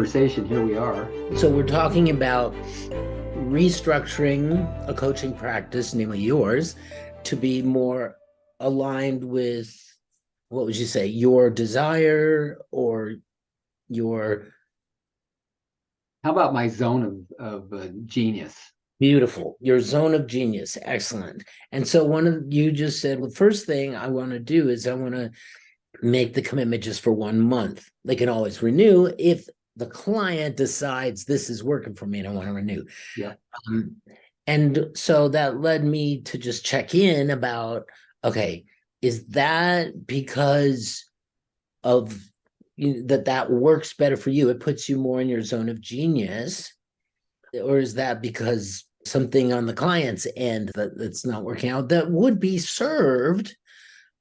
conversation. Here we are. So we're talking about restructuring a coaching practice, namely yours, to be more aligned with, what would you say, your desire or your How about my zone of genius? beautiful, your zone of genius. Excellent. And so you just said, well, first thing I want to do is I want to make the commitment just for 1 month. They can always renew if the client decides this is working for me and I want to renew. Yeah. And so that led me to just check in about, okay, is that because of that works better for you? It puts you more in your zone of genius, or is that because something on the client's end that's not working out that would be served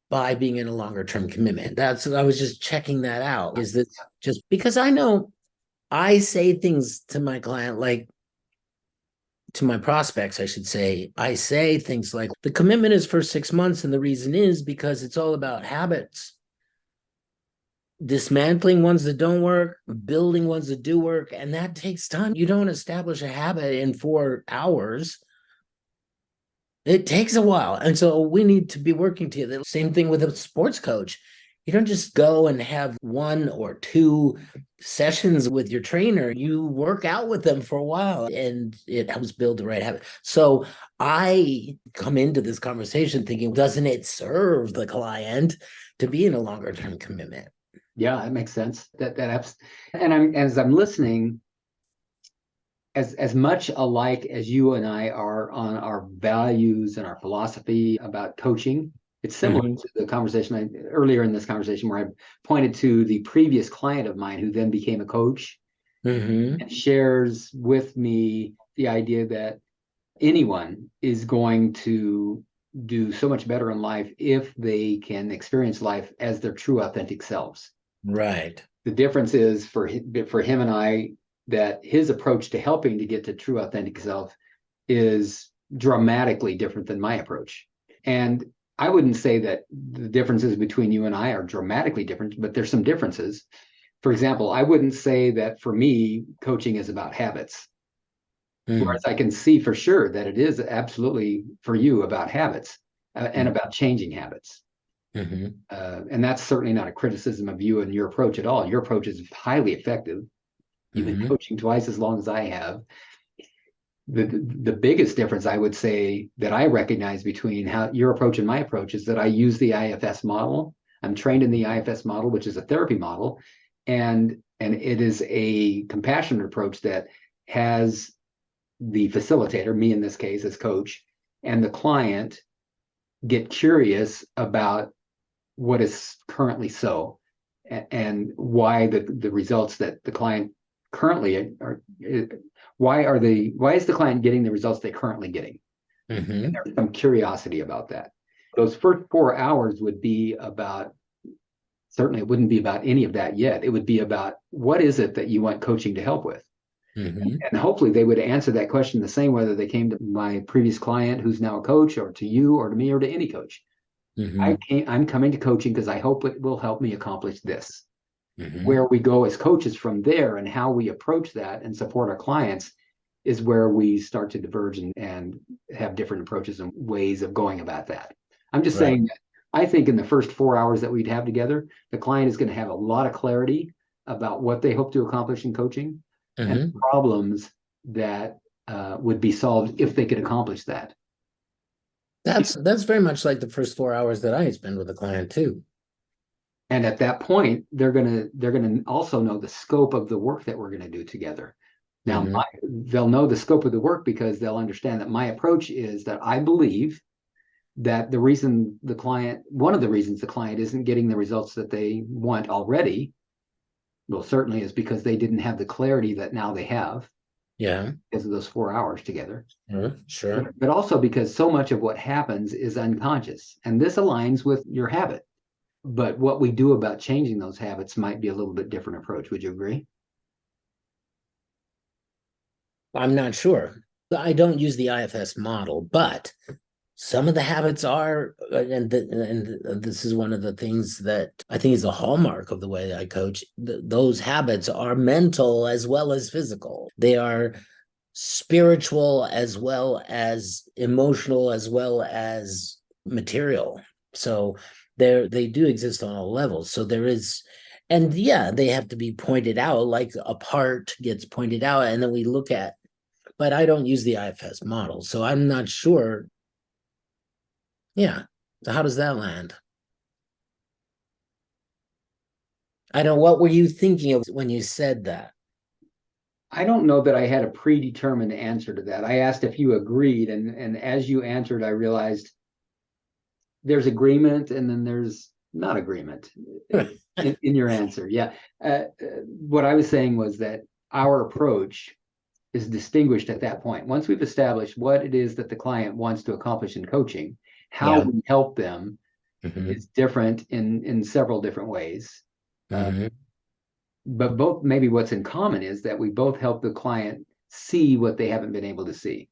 by being in a longer term commitment? I was just checking that out. Is that just because I know I say things to my client, like to my prospects, I should say, I say things like the commitment is for 6 months. And the reason is because it's all about habits, dismantling ones that don't work, building ones that do work. And that takes time. You don't establish a habit in 4 hours. It takes a while. And so we need to be working together. Same thing with a sports coach. You don't just go and have 1 or 2 sessions with your trainer. You work out with them for a while and it helps build the right habit. So I come into this conversation thinking, doesn't it serve the client to be in a longer term commitment? Yeah, that makes sense. As I'm listening, as much alike as you and I are on our values and our philosophy about coaching, it's similar to the conversation earlier in this conversation where I pointed to the previous client of mine who then became a coach and shares with me the idea that anyone is going to do so much better in life if they can experience life as their true, authentic selves. Right. The difference is for him and I that his approach to helping to get to true, authentic self is dramatically different than my approach. And I wouldn't say that the differences between you and I are dramatically different, but there's some differences. For example, I wouldn't say that for me, coaching is about habits. Whereas I can see for sure that it is absolutely for you about habits and about changing habits. And that's certainly not a criticism of you and your approach at all. Your approach is highly effective. You've been coaching twice as long as I have. The biggest difference I would say that I recognize between how your approach and my approach is that I use the IFS model. I'm trained in the IFS model, which is a therapy model, and it is a compassionate approach that has the facilitator, me in this case as coach, and the client get curious about what is currently so and why the results that the client currently are, why is the client getting the results they're currently getting? And there's some curiosity about that. Those first 4 hours would be about, certainly it wouldn't be about any of that yet. It would be about what is it that you want coaching to help with? And hopefully they would answer that question the same whether they came to my previous client who's now a coach, or to you, or to me, or to any coach. I'm coming to coaching because I hope it will help me accomplish this. Where we go as coaches from there and how we approach that and support our clients is where we start to diverge and have different approaches and ways of going about that. I'm just saying that I think in the first 4 hours that we'd have together, the client is going to have a lot of clarity about what they hope to accomplish in coaching and problems that would be solved if they could accomplish that. That's very much like the first 4 hours that I spend with a client too. And at that point, they're gonna also know the scope of the work that we're gonna do together. Now, they'll know the scope of the work because they'll understand that my approach is that I believe that one of the reasons the client isn't getting the results that they want already, well, certainly is because they didn't have the clarity that now they have. Yeah. Because of those 4 hours together. Sure. But also because so much of what happens is unconscious. And this aligns with your habit. But what we do about changing those habits might be a little bit different approach. Would you agree? I'm not sure. I don't use the IFS model, but some of the habits are, and this is one of the things that I think is a hallmark of the way I coach. Those habits are mental as well as physical. They are spiritual as well as emotional as well as material. So they do exist on all levels. So there is, and yeah, they have to be pointed out, like a part gets pointed out, and then we look at, but I don't use the IFS model, so I'm not sure. Yeah. So how does that land? I don't, what were you thinking of when you said that? I don't know that I had a predetermined answer to that. I asked if you agreed, and as you answered, I realized there's agreement and then there's not agreement in your answer. Yeah. What I was saying was that our approach is distinguished at that point. Once we've established what it is that the client wants to accomplish in coaching, how Yeah. we help them Mm-hmm. is different in several different ways. Mm-hmm. But both, maybe what's in common is that we both help the client see what they haven't been able to see.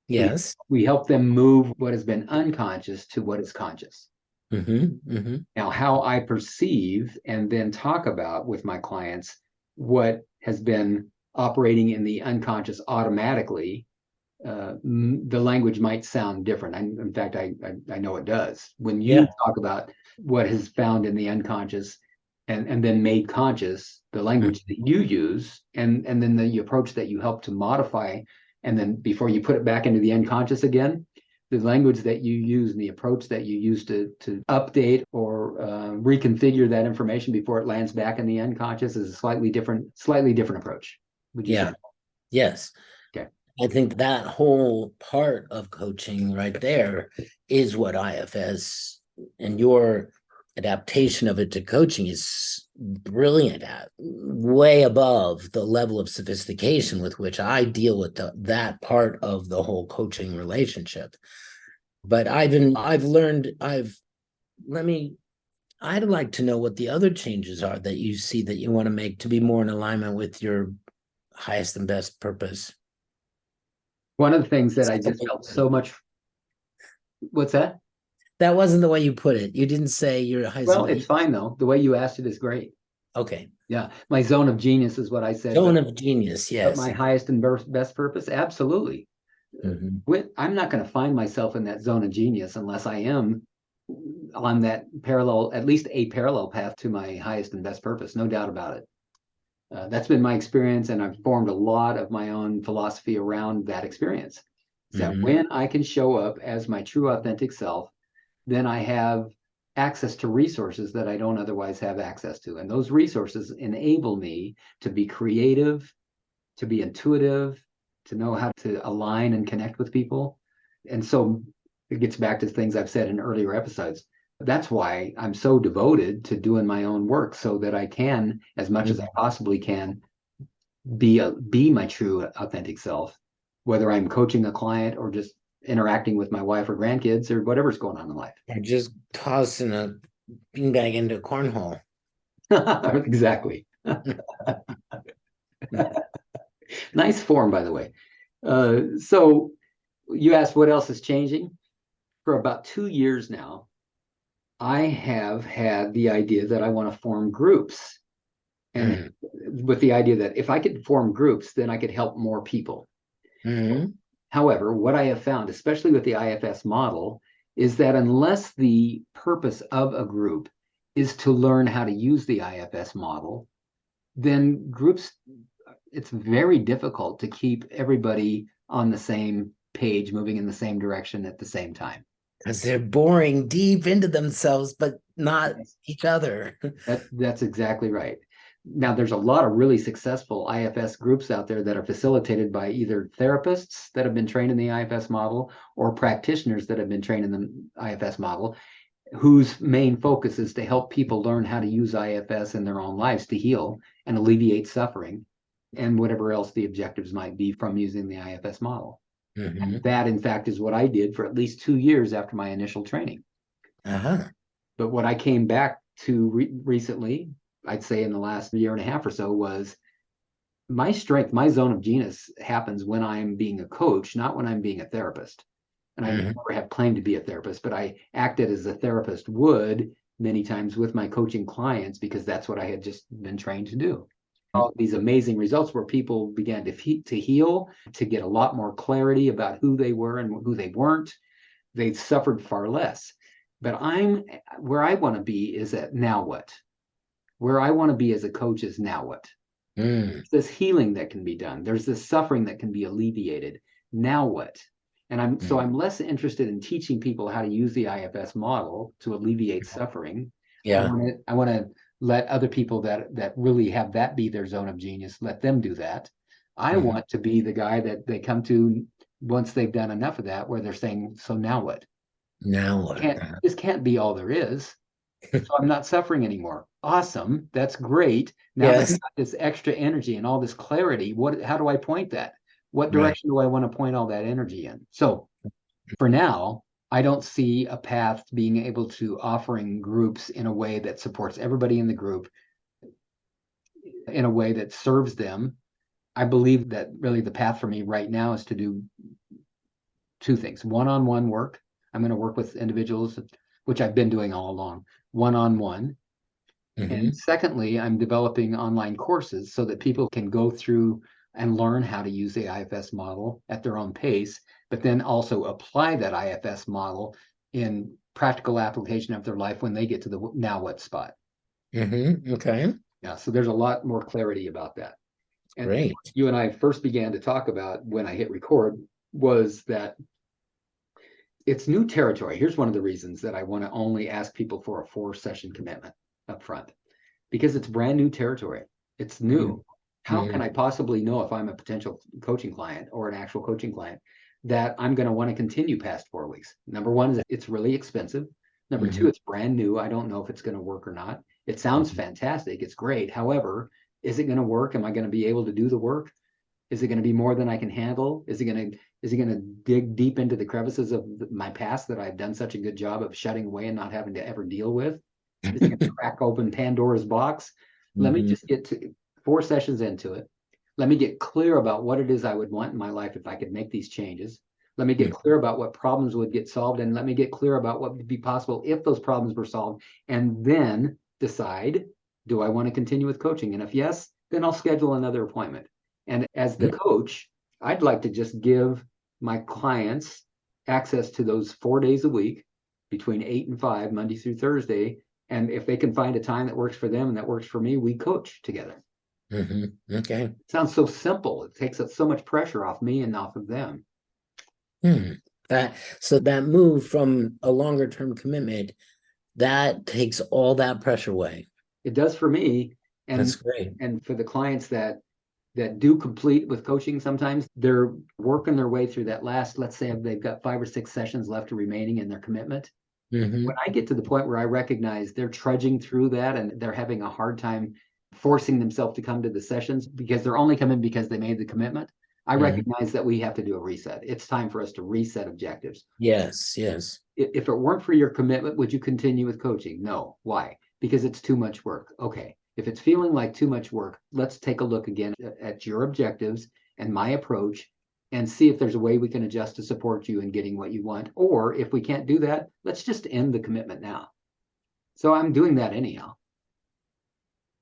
Yes. We help them move what has been unconscious to what is conscious. Mm-hmm. Mm-hmm. Now, how I perceive and then talk about with my clients what has been operating in the unconscious automatically, the language might sound different. In fact, I know it does. When you Yeah. talk about what is found in the unconscious and then made conscious, the language that you use, and then the approach that you help to modify, and then before you put it back into the unconscious again, the language that you use and the approach that you use to update or reconfigure that information before it lands back in the unconscious is a slightly different approach. Would you say? Yeah. Yes. Okay. I think that whole part of coaching right there is what IFS and your adaptation of it to coaching is brilliant at, way above the level of sophistication with which I deal with that part of the whole coaching relationship. But I've learned, let me, I'd like to know what the other changes are that you see that you want to make to be more in alignment with your highest and best purpose. One of the things that I just felt so much. What's that? That wasn't the way you put it. You didn't say your highest. Well, it's fine though. The way you asked it is great. Okay. Yeah, my zone of genius is what I said. Zone of genius. But Yes. my highest and best purpose, absolutely. I'm not going to find myself in that zone of genius unless I am on that parallel, at least a parallel path to my highest and best purpose. No doubt about it. That's been my experience, and I've formed a lot of my own philosophy around that experience. That when I can show up as my true authentic self, then I have access to resources that I don't otherwise have access to. And those resources enable me to be creative, to be intuitive, to know how to align and connect with people. And so it gets back to things I've said in earlier episodes. That's why I'm so devoted to doing my own work, so that I can, as much as I possibly can, be my true authentic self, whether I'm coaching a client or just interacting with my wife or grandkids or whatever's going on in life. Or just tossing a beanbag into a cornhole. Exactly. Nice form, by the way. So you asked what else is changing? For about 2 years now, I have had the idea that I want to form groups. And with the idea that if I could form groups, then I could help more people. However, what I have found, especially with the IFS model, is that unless the purpose of a group is to learn how to use the IFS model, then groups, it's very difficult to keep everybody on the same page, moving in the same direction at the same time. Because they're boring deep into themselves, but not each other. That's exactly right. Now, there's a lot of really successful IFS groups out there that are facilitated by either therapists that have been trained in the IFS model or practitioners that have been trained in the IFS model, whose main focus is to help people learn how to use IFS in their own lives to heal and alleviate suffering and whatever else the objectives might be from using the IFS model. That, in fact, is what I did for at least 2 years after my initial training. But what I came back to recently, I'd say in the last year and a half or so, was my strength, my zone of genius happens when I'm being a coach, not when I'm being a therapist. And I Mhm. never have claimed to be a therapist, but I acted as a therapist would many times with my coaching clients because that's what I had just been trained to do. All these amazing results where people began to heal, to get a lot more clarity about who they were and who they weren't. They suffered far less. But where I want to be is at now what? Where I want to be as a coach is now what? Mm. There's this healing that can be done. There's this suffering that can be alleviated. Now what? And Mm. I'm less interested in teaching people how to use the IFS model to alleviate suffering. Yeah. I want to let other people that really have that be their zone of genius, let them do that. I Mhm. want to be the guy that they come to once they've done enough of that, where they're saying, so now what? Now what? This can't be all there is. So I'm not suffering anymore. Awesome. That's great. Now that I've Yes. got this extra energy and all this clarity, how do I point that? What Right. direction do I want to point all that energy in? So for now, I don't see a path to being able to offering groups in a way that supports everybody in the group, in a way that serves them. I believe that really the path for me right now is to do two things: one-on-one work. I'm going to work with individuals, which I've been doing all along, one-on-one. And Mhm. secondly, I'm developing online courses so that people can go through and learn how to use the IFS model at their own pace, but then also apply that IFS model in practical application of their life when they get to the now what spot. Okay. Yeah, so there's a lot more clarity about that. And Great. you and I first began to talk about when I hit record was that it's new territory. Here's one of the reasons that I want to only ask people for a 4-session commitment up front, because it's brand new territory. It's new. How can Mhm. I possibly know if I'm a potential coaching client or an actual coaching client that I'm going to want to continue past 4 weeks? Number one is it's really expensive. Number two, Mhm. it's brand new. I don't know if it's going to work or not. It sounds Mhm. fantastic. It's great. However, is it going to work? Am I going to be able to do the work? Is it going to be more than I can handle? Is it going to dig deep into the crevices of my past that I've done such a good job of shutting away and not having to ever deal with? Is it going to crack open Pandora's box? Let me Mhm. just get to 4 sessions into it. Let me get clear about what it is I would want in my life if I could make these changes. Let me get Mhm. clear about what problems would get solved, and let me get clear about what would be possible if those problems were solved, and then decide, do I want to continue with coaching? And if yes, then I'll schedule another appointment. And as the coach, I'd like to just give my clients access to those 4 days a week between 8 and 5, Monday through Thursday. And if they can find a time that works for them and that works for me, we coach together. Okay. It sounds so simple. It takes so much pressure off me and off of them. Hmm. That so that move from a longer term commitment that takes all that pressure away. It does for me. And That's great. for the clients that do complete with coaching, sometimes they're working their way through that last, let's say they've got 5 or 6 sessions left remaining in their commitment. When Hmm. I get to the point where I recognize they're trudging through that and they're having a hard time forcing themselves to come to the sessions because they're only coming because they made the commitment, I Hmm. recognize that we have to do a reset. It's time for us to reset objectives. Yes. Yes. If it weren't for your commitment, would you continue with coaching? No. Why? Because it's too much work. Okay. If it's feeling like too much work, let's take a look again at your objectives and my approach and see if there's a way we can adjust to support you in getting what you want. Or if we can't do that, let's just end the commitment now. So I'm doing that anyhow.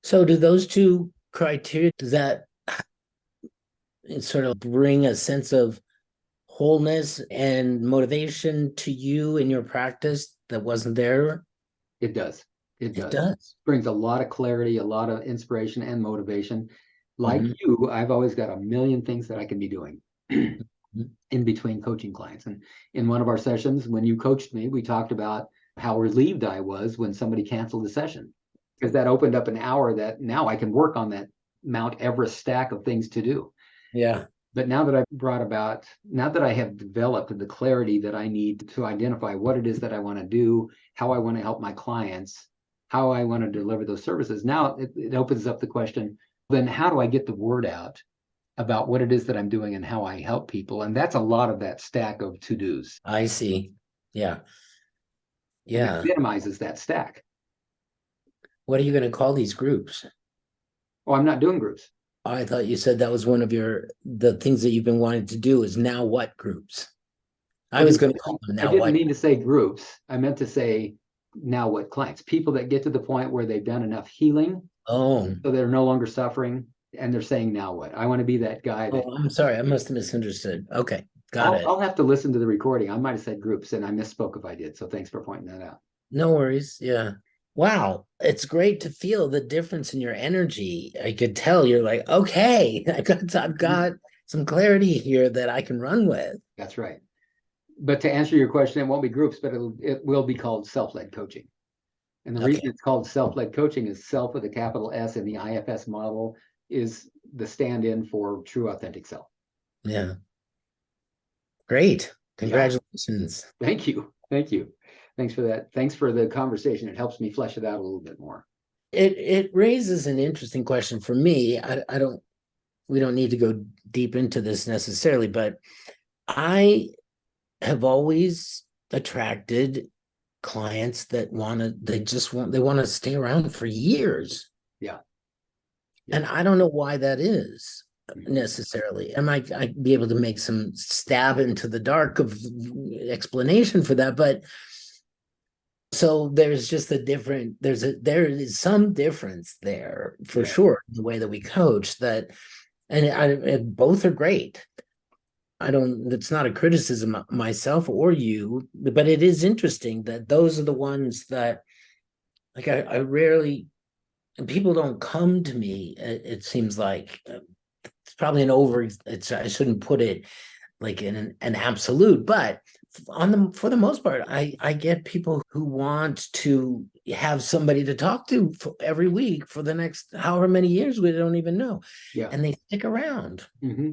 So do those two criteria, does that sort of bring a sense of wholeness and motivation to you in your practice that wasn't there? It does. It It does. does. Brings a lot of clarity, a lot of inspiration and motivation. Like Hmm. you, I've always got a million things that I can be doing in between coaching clients. And in one of our sessions, when you coached me, we talked about how relieved I was when somebody canceled the session, because that opened up an hour that now I can work on that Mount Everest stack of things to do. Yeah. But now that I have developed the clarity that I need to identify what it is that I want to do, how I want to help my clients, how I want to deliver those services, now it opens up the question, then how do I get the word out about what it is that I'm doing and how I help people? And that's a lot of that stack of to-dos. I see. Yeah. And that Yeah. minimizes that stack. What are you going to call these groups? Oh, I'm not doing groups. I thought you said that was one of the things that you've been wanting to do is now what groups? I was going to call them I now didn't what? mean to say groups. I meant to say now what clients, people that get to the point where they've done enough healing Oh, so they're no longer suffering and they're saying now what. I want to be that guy that I'm sorry. I must have misunderstood. Okay, got it. I'll have to listen to the recording. I might have said groups and I misspoke if I did. So thanks for pointing that out. No worries. Yeah. Wow. It's great to feel the difference in your energy. I could tell you're like, okay, I've got some clarity here that I can run with. That's right. But to answer your question, it won't be groups, but it will be called self-led coaching. And the reason Okay. it's called self-led coaching is self with a capital S in the IFS model is the stand-in for true authentic self. Yeah. Great. Yeah. Congratulations. Thank you. Thank you. Thanks for that. Thanks for the conversation. It helps me flesh it out a little bit more. It raises an interesting question for me. We don't need to go deep into this necessarily, but I have always attracted clients that they want to stay around for years. Yeah. And I don't know why that is necessarily. I might be able to make some stab into the dark of explanation for that, but so there's just there is some difference there for sure in the way that we coach that, and both are great. It's not a criticism of myself or you, but it is interesting that those are the ones that like I rarely, and people don't come to me. It seems like it's probably I shouldn't put it like in an absolute, but for the most part, I get people who want to have somebody to talk to every week for the next however many years we don't even know. Yeah. And they stick around. Mm-hmm.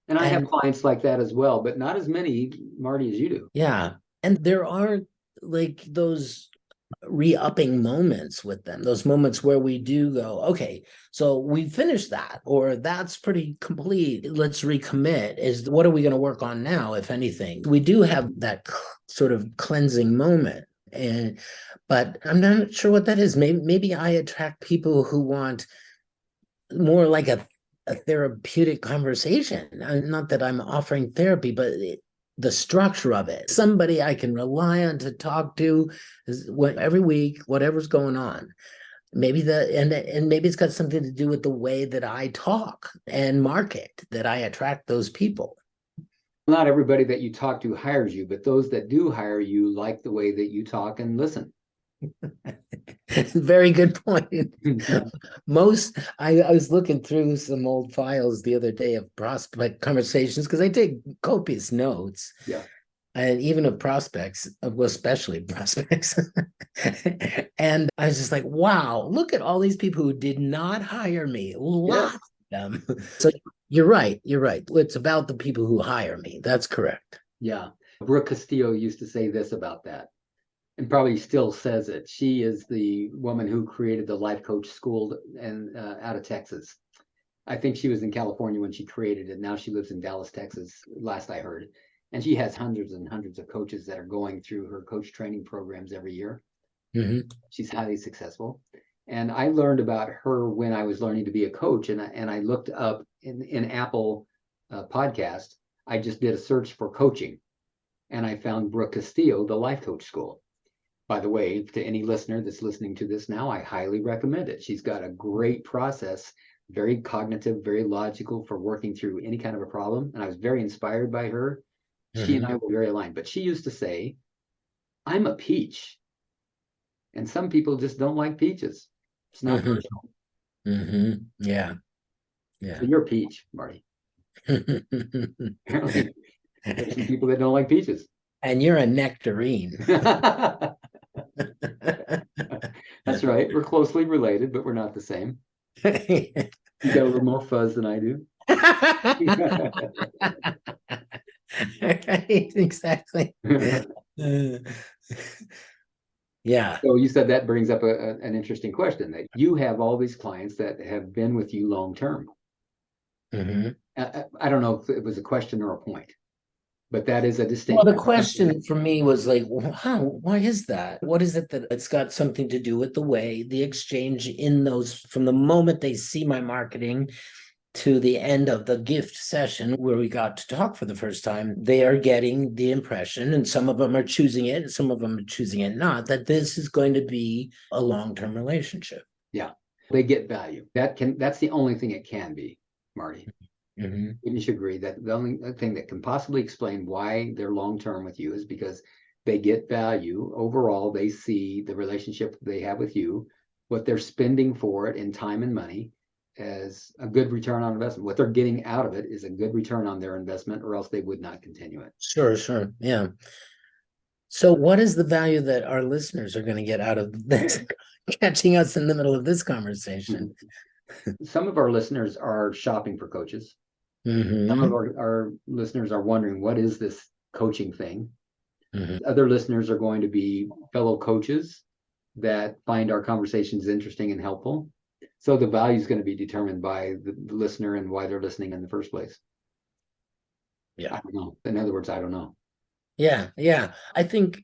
And I have clients like that as well, but not as many, Marty, as you do. Yeah. And there are like those re-upping moments with them, those moments where we do go, okay, so we finished that, or that's pretty complete. Let's recommit. What are we going to work on now, if anything? We do have that sort of cleansing moment. But I'm not sure what that is. Maybe I attract people who want more like a therapeutic conversation. Not that I'm offering therapy, but the structure of it. Somebody I can rely on to talk to every week, whatever's going on. Maybe and maybe it's got something to do with the way that I talk and market, that I attract those people. Not everybody that you talk to hires you, but those that do hire you like the way that you talk and listen. Very good point. I was looking through some old files the other day of prospect conversations because I take copious notes. Yeah. And even of prospects, especially prospects. And I was just like, wow, look at all these people who did not hire me. Lots of them. So you're right. You're right. It's about the people who hire me. That's correct. Yeah. Brooke Castillo used to say this about that, and probably still says it. She is the woman who created the life coach school and out of Texas. I think she was in California when she created it. Now she lives in Dallas, Texas, last I heard. And she has hundreds and hundreds of coaches that are going through her coach training programs every year. Mm-hmm. She's highly successful. And I learned about her when I was learning to be a coach. And I looked up in Apple podcast. I just did a search for coaching. And I found Brooke Castillo, the life coach school. By the way, to any listener that's listening to this now, I highly recommend it. She's got a great process, very cognitive, very logical for working through any kind of a problem. And I was very inspired by her. She and I were very aligned, but she used to say, I'm a peach. And some people just don't like peaches. It's not personal. Mm-hmm. Yeah. Yeah. So you're a peach, Marty. Apparently, there's some people that don't like peaches. And you're a nectarine. That's right. We're closely related, but we're not the same. You got a little more fuzz than I do. Right, exactly. Yeah. So you said that brings up an interesting question, that you have all these clients that have been with you long term. Mm-hmm. I don't know if it was a question or a point, but that is a distinct. Well, the question for me was like, why is that? What is it that it's got something to do with the way the exchange in those, from the moment they see my marketing to the end of the gift session where we got to talk for the first time, they are getting the impression, and some of them are choosing it, and some of them are choosing it not, that this is going to be a long-term relationship. Yeah, they get value. That's the only thing it can be, Marty. Mm-hmm. Wouldn't you agree that the only thing that can possibly explain why they're long-term with you is because they get value overall? They see the relationship they have with you, what they're spending for it in time and money, as a good return on investment. What they're getting out of it is a good return on their investment, or else they would not continue it. Sure. Yeah. So what is the value that our listeners are going to get out of this, catching us in the middle of this conversation? Some of our listeners are shopping for coaches. Mm-hmm. Some of our listeners are wondering, what is this coaching thing? Mm-hmm. Other listeners are going to be fellow coaches that find our conversations interesting and helpful. So the value is going to be determined by the listener and why they're listening in the first place. Yeah. I don't know. In other words, I don't know. Yeah. I think,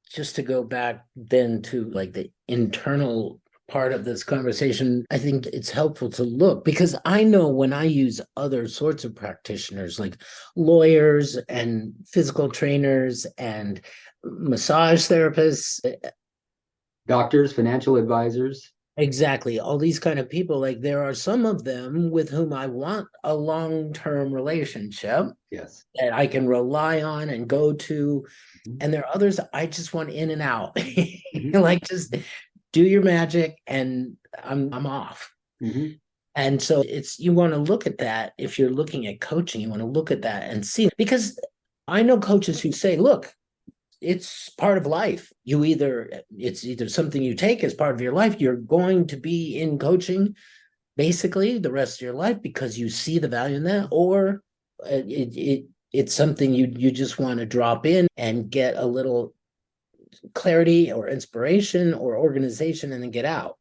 just to go back then to like the internal part of this conversation, I think it's helpful to look, because I know when I use other sorts of practitioners like lawyers and physical trainers and massage therapists, Doctors, financial advisors. exactly, all these kind of people, like there are some of them with whom I want a long-term relationship. Yes. That I can rely on and go to. Mhm. And there are others I just want in and out. Mhm. Like, just do your magic and I'm off. Mhm. And so you want to look at that. If you're looking at coaching, you want to look at that and see, because I know coaches who say, look, it's part of life. It's either something you take as part of your life. You're going to be in coaching basically the rest of your life because you see the value in that, or it's something you just want to drop in and get a little clarity or inspiration or organization and then get out.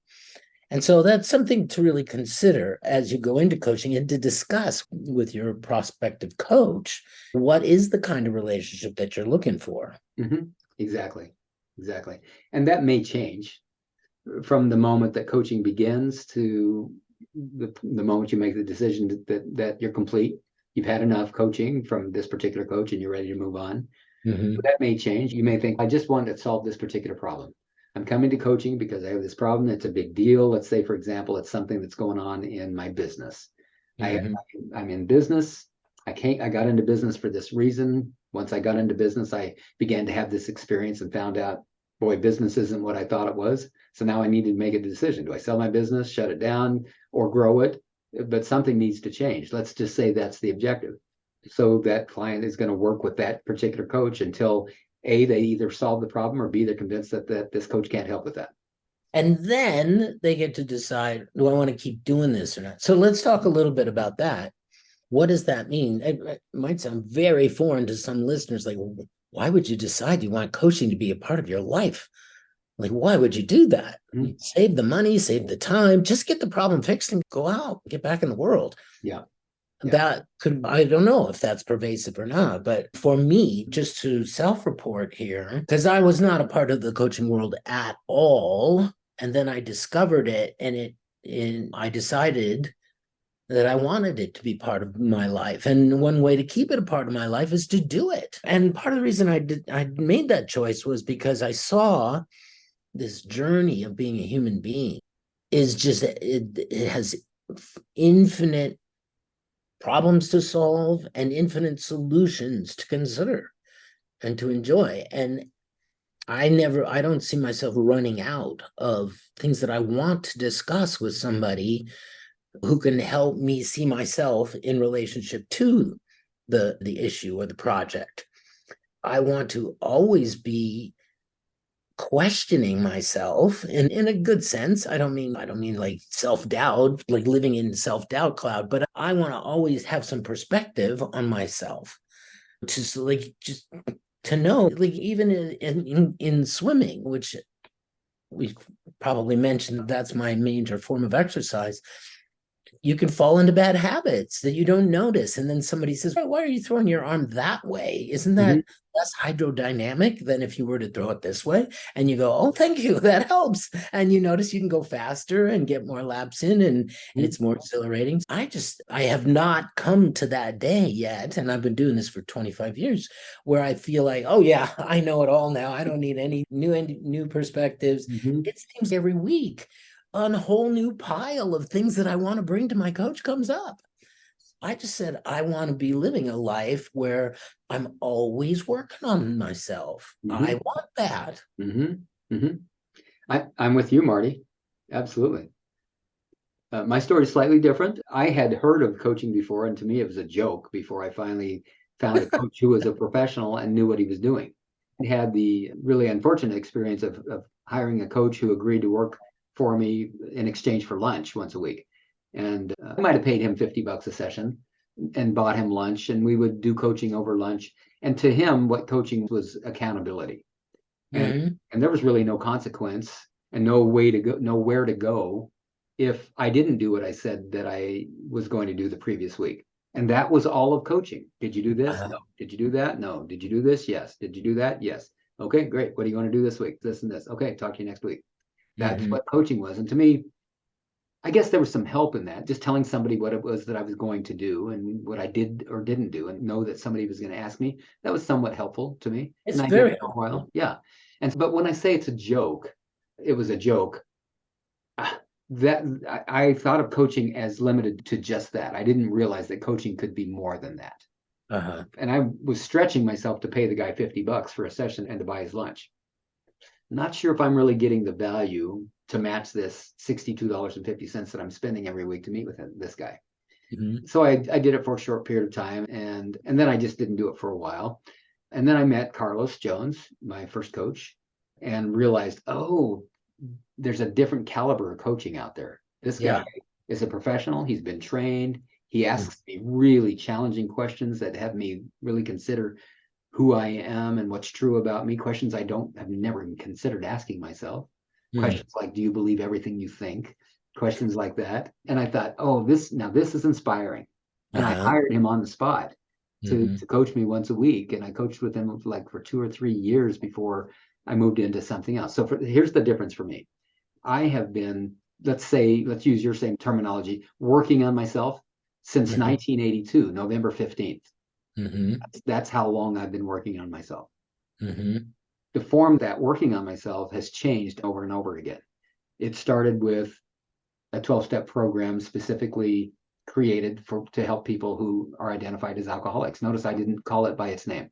And so that's something to really consider as you go into coaching, and to discuss with your prospective coach, what is the kind of relationship that you're looking for? Mm-hmm. Exactly. And that may change from the moment that coaching begins to the moment you make the decision that you're complete. You've had enough coaching from this particular coach and you're ready to move on. Mm-hmm. That may change. You may think, I just want to solve this particular problem. I'm coming to coaching because I have this problem. It's a big deal. Let's say, for example, it's something that's going on in my business. Mm-hmm. I'm in business. I got into business for this reason. Once I got into business, I began to have this experience and found out, boy, business isn't what I thought it was. So now I need to make a decision. Do I sell my business, shut it down, or grow it? But something needs to change. Let's just say that's the objective. So that client is going to work with that particular coach until A, they either solve the problem, or B, they're convinced that this coach can't help with that. And then they get to decide, do I want to keep doing this or not? So let's talk a little bit about that. What does that mean? It might sound very foreign to some listeners, like, why would you decide you want coaching to be a part of your life? Like, why would you do that? Mm-hmm. Save the money, save the time, just get the problem fixed and go out, get back in the world. Yeah. That could, I don't know if that's pervasive or not, but for me, just to self-report here, because I was not a part of the coaching world at all. And then I discovered it, and I decided that I wanted it to be part of my life. And one way to keep it a part of my life is to do it. And part of the reason I made that choice was because I saw this journey of being a human being is just, it has infinite problems to solve and infinite solutions to consider and to enjoy. And I don't see myself running out of things that I want to discuss with somebody who can help me see myself in relationship to the issue or the project. I want to always be questioning myself in a good sense. I don't mean like self-doubt, like living in self-doubt cloud, but I want to always have some perspective on myself. Just to know, like even in swimming, which we probably mentioned, that's my major form of exercise. you can fall into bad habits that you don't notice. And then somebody says, why are you throwing your arm that way? Isn't that Mhm. less hydrodynamic than if you were to throw it this way? And you go, oh, thank you. That helps. And you notice you can go faster and get more laps in, and Mhm. it's more exhilarating. I have not come to that day yet. And I've been doing this for 25 years where I feel like, oh yeah, I know it all now. I don't need any new perspectives. Mhm. It seems every week a whole new pile of things that I want to bring to my coach comes up. I just said, I want to be living a life where I'm always working on myself. I Mhm. want that. Mhm. Mhm. I'm with you, Marty. Absolutely. My story is slightly different. I had heard of coaching before, and to me, it was a joke before I finally found a coach who was a professional and knew what he was doing. I had the really unfortunate experience of hiring a coach who agreed to work for me in exchange for lunch once a week. And I might have paid him $50 a session and bought him lunch, and we would do coaching over lunch. And to him, what coaching was accountability. And Mhm. and there was really no consequence and no way to go, nowhere to go if I didn't do what I said that I was going to do the previous week. And that was all of coaching. Did you do this? Uh, No. Did you do that? No. Did you do this? Yes. Did you do that? Yes. Okay, great. What do you want to do this week? This and this. Okay, talk to you next week. That's mhm. what coaching was. And to me, I guess there was some help in that, just telling somebody what it was that I was going to do and what I did or didn't do, and know that somebody was going to ask me. That was somewhat helpful to me. It's And I did very it for a helpful. while. Yeah. But when I say it's a joke, it was a joke. That I thought of coaching as limited to just that. I didn't realize that coaching could be more than that. Uh-huh. And I was stretching myself to pay the guy $50 for a session and to buy his lunch. Not sure if I'm really getting the value to match this $62.50 that I'm spending every week to meet with this guy. Mhm. So I did it for a short period of time, and then I just didn't do it for a while. And then I met Carlos Jones, my first coach, and realized, oh, there's a different caliber of coaching out there. This guy Yeah. is a professional. He's been trained. He Mhm. asks me really challenging questions that have me really consider who I am and what's true about me. Questions I don't have never even considered asking myself. Mhm. Questions like, do you believe everything you think? Questions like that. And I thought, oh, this is inspiring. And I Uh-huh. hired him on the spot Mhm. to coach me once a week. And I coached with him like for 2 or 3 years before I moved into something else. So here's the difference for me. I have been, let's use your same terminology, working on myself since Mhm. 1982, November 15th. Mhm. That's how long I've been working on myself. Mhm. The form that working on myself has changed over and over again. It started with a 12-step program specifically created to help people who are identified as alcoholics. Notice I didn't call it by its name.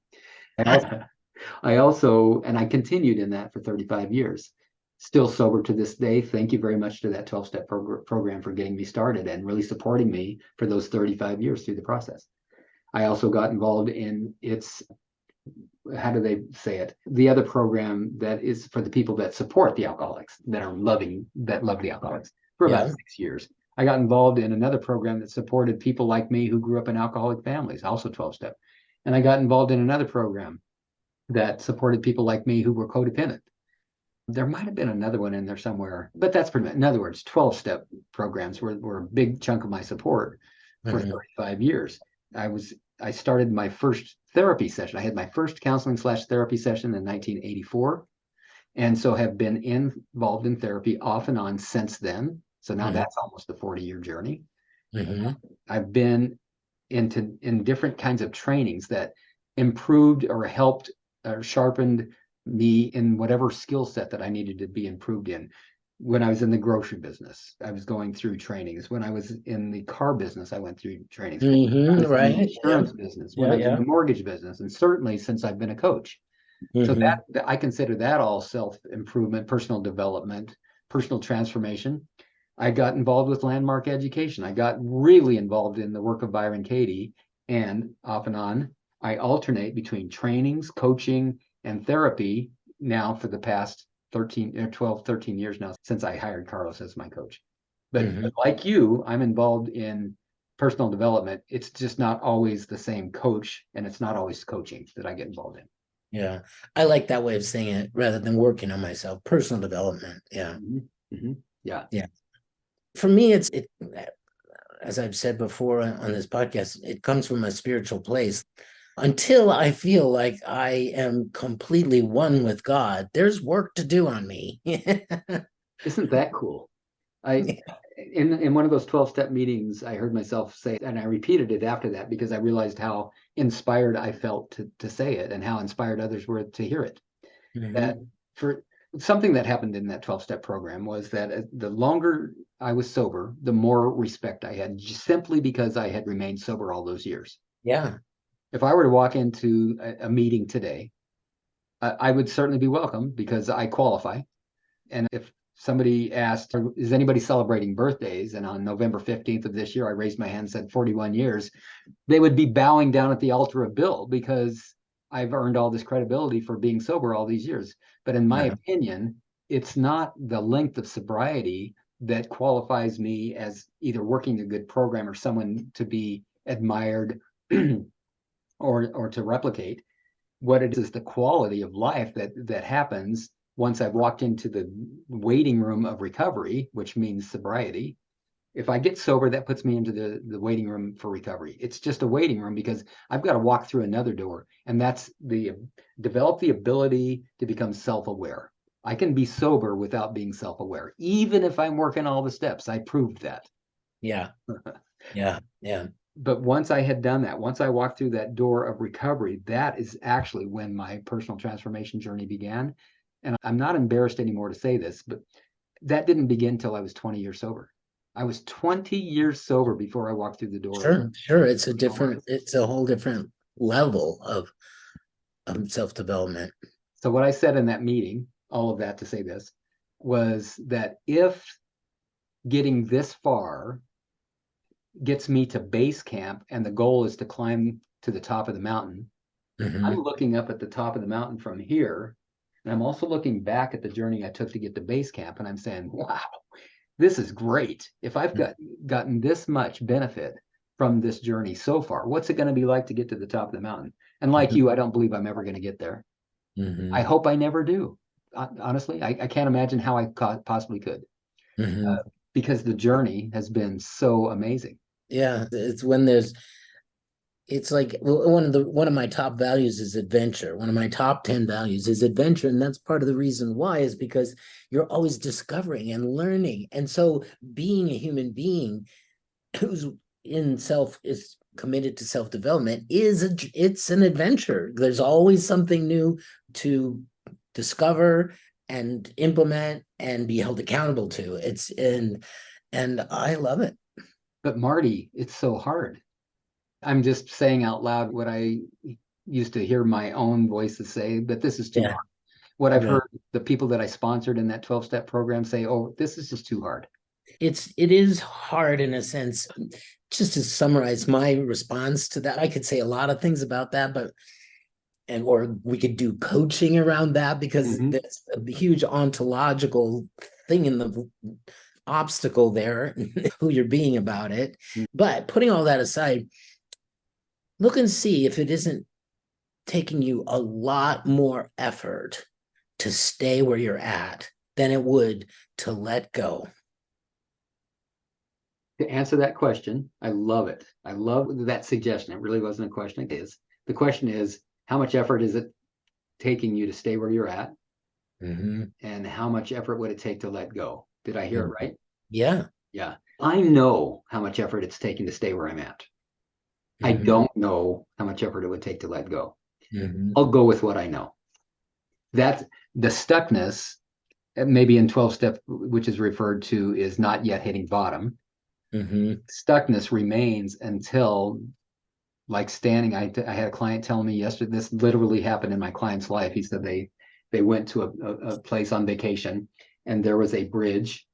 I also, and I continued in that for 35 years. Still sober to this day. Thank you very much to that 12-step program for getting me started and really supporting me for those 35 years through the process. I also got involved in its, how do they say it? The other program that is for the people that support the alcoholics, that love the alcoholics, for about Yeah. 6 years. I got involved in another program that supported people like me who grew up in alcoholic families, also 12-step. And I got involved in another program that supported people like me who were codependent. There might have been another one in there somewhere, but that's pretty much, in other words, 12-step programs were a big chunk of my support for Mhm. 35 years. I started my first therapy session. I had my first counseling/therapy session in 1984, and so have been involved in therapy off and on since then. So now Mhm. that's almost a 40-year journey. Mhm. I've been in different kinds of trainings that improved or helped or sharpened me in whatever skill set that I needed to be improved in. When I was in the grocery business, I was going through trainings. When I was in the car business, I went through trainings. When I Mhm. was in the Right. Yeah. insurance business, when Yeah. I was in Yeah. the mortgage business, and certainly since I've been a coach. So Mhm. that I consider that all self-improvement, personal development, personal transformation. I got involved with landmark education. I got really involved in the work of Byron Katie, and off and on, I alternate between trainings, coaching, and therapy now for the past 13 or 12, 13 years now since I hired Carlos as my coach. But Mhm. like you, I'm involved in personal development. It's just not always the same coach, and it's not always coaching that I get involved in. Yeah. I like that way of saying it rather than working on myself. Personal development. Yeah. Mhm, mhm. Yeah. Yeah. For me, as I've said before on this podcast, it comes from a spiritual place. Until I feel like I am completely one with God, there's work to do on me. Isn't that cool? I in one of those 12-step meetings, I heard myself say, and I repeated it after that because I realized how inspired I felt to say it and how inspired others were to hear it. That Mhm. for something that happened in that 12-step program was that the longer I was sober, the more respect I had, just simply because I had remained sober all those years. Yeah. If I were to walk into a meeting today, I would certainly be welcome because I qualify. And if somebody asked, is anybody celebrating birthdays? And on November 15th of this year, I raised my hand and said 41 years, they would be bowing down at the altar of Bill because I've earned all this credibility for being sober all these years. But in my opinion, it's not the length of sobriety that qualifies me as either working a good program or someone to be admired or to replicate. What it is the quality of life that happens once I've walked into the waiting room of recovery, which means sobriety. If I get sober, that puts me into the waiting room for recovery. It's just a waiting room because I've got to walk through another door, and that's the develop the ability to become self-aware. I can be sober without being self-aware, even if I'm working all the steps. I proved that. Yeah. Yeah. Yeah. But once I had done that, once I walked through that door of recovery, that is actually when my personal transformation journey began. And I'm not embarrassed anymore to say this, but that didn't begin until I was 20 years sober. I was 20 years sober before I walked through the door. Sure. Sure. It's a whole different level of self-development. So what I said in that meeting, all of that to say this, was that if getting this far gets me to base camp and the goal is to climb to the top of the mountain, I'm Mhm. looking up at the top of the mountain from here, and I'm also looking back at the journey I took to get to base camp, and I'm saying, wow, this is great. If I've gotten this much benefit from this journey so far, what's it going to be like to get to the top of the mountain? And like you, I don't believe I'm ever going to get there. I Mhm. hope I never do. Honestly, I can't imagine how I possibly could, Mhm. because the journey has been so amazing. Yeah, it's when there's it's like one of my top values is adventure. One of my top 10 values is adventure. And that's part of the reason why is because you're always discovering and learning. And so being a human being who's in self is committed to self-development it's an adventure. There's always something new to discover and implement and be held accountable to. And I love it. But Marty, it's so hard. I'm just saying out loud what I used to hear my own voices say, but this is too Yeah. hard. What I've Yeah. heard the people that I sponsored in that 12-step program say, oh, this is just too hard. It is hard in a sense. Just to summarize my response to that, I could say a lot of things about that, but or we could do coaching around that because Mm-hmm. there's a huge ontological thing in the obstacle there, who you're being about it. But putting all that aside, look and see if it isn't taking you a lot more effort to stay where you're at than it would to let go. To answer that question, I love it. I love that suggestion. It really wasn't a question. It is. The question is, how much effort is it taking you to stay where you're at? Mm-hmm. And how much effort would it take to let go? Did I hear it right? Yeah. Yeah. I know how much effort it's taking to stay where I'm at. I Mm-hmm. don't know how much effort it would take to let go. Mm-hmm. I'll go with what I know. That the stuckness, maybe in 12 step, which is referred to, is not yet hitting bottom. Mm-hmm. Stuckness remains until, like standing. I had a client tell me yesterday, this literally happened in my client's life. He said they went to a place on vacation, and there was a bridge.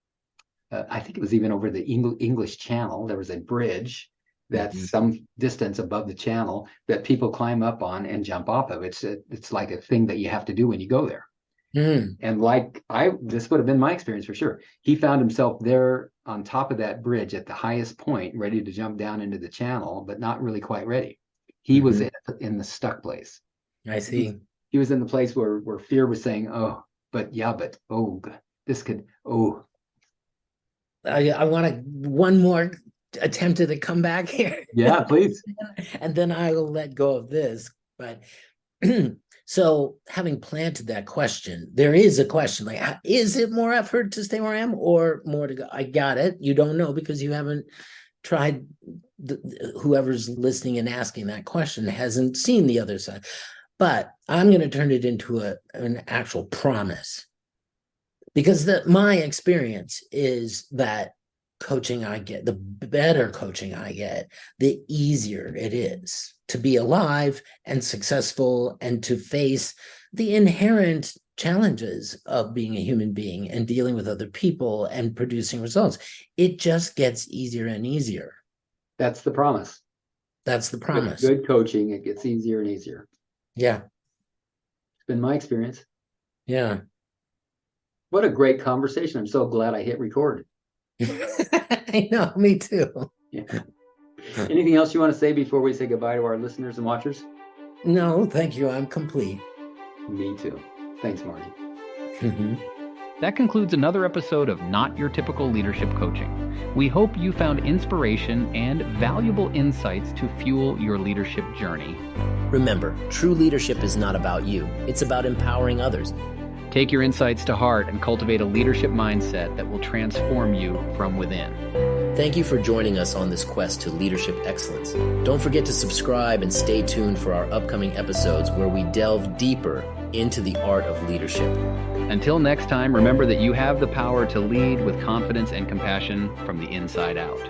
I think it was even over the English Channel. There was a bridge Mm-hmm. that's some distance above the channel that people climb up on and jump off of. It's like a thing that you have to do when you go there. Mm-hmm. And this would have been my experience for sure. He found himself there on top of that bridge at the highest point, ready to jump down into the channel, but not really quite ready. He was Mm-hmm. in the stuck place. I see. He was in the place where fear was saying, "Oh, but oh, this could oh." I want to one more attempted to come back here. Yeah, please. And then I will let go of this. But so having planted that question, there is a question like, is it more effort to stay where I am or more to go? I got it. You don't know because you haven't tried. Whoever's listening and asking that question hasn't seen the other side. But I'm going to turn it into an actual promise, because my experience is that coaching I get, the better coaching I get, the easier it is to be alive and successful and to face the inherent challenges of being a human being and dealing with other people and producing results. It just gets easier and easier. That's the promise. That's the promise. With good coaching, it gets easier and easier. Yeah. It's been my experience. Yeah. What a great conversation. I'm so glad I hit record. I know, me too. Yeah. Anything else you want to say before we say goodbye to our listeners and watchers? No, thank you. I'm complete. Me too. Thanks, Marty. Mm-hmm. That concludes another episode of Not Your Typical Leadership Coaching. We hope you found inspiration and valuable insights to fuel your leadership journey. Remember, true leadership is not about you. It's about empowering others. Take your insights to heart and cultivate a leadership mindset that will transform you from within. Thank you for joining us on this quest to leadership excellence. Don't forget to subscribe and stay tuned for our upcoming episodes where we delve deeper into the art of leadership. Until next time, remember that you have the power to lead with confidence and compassion from the inside out.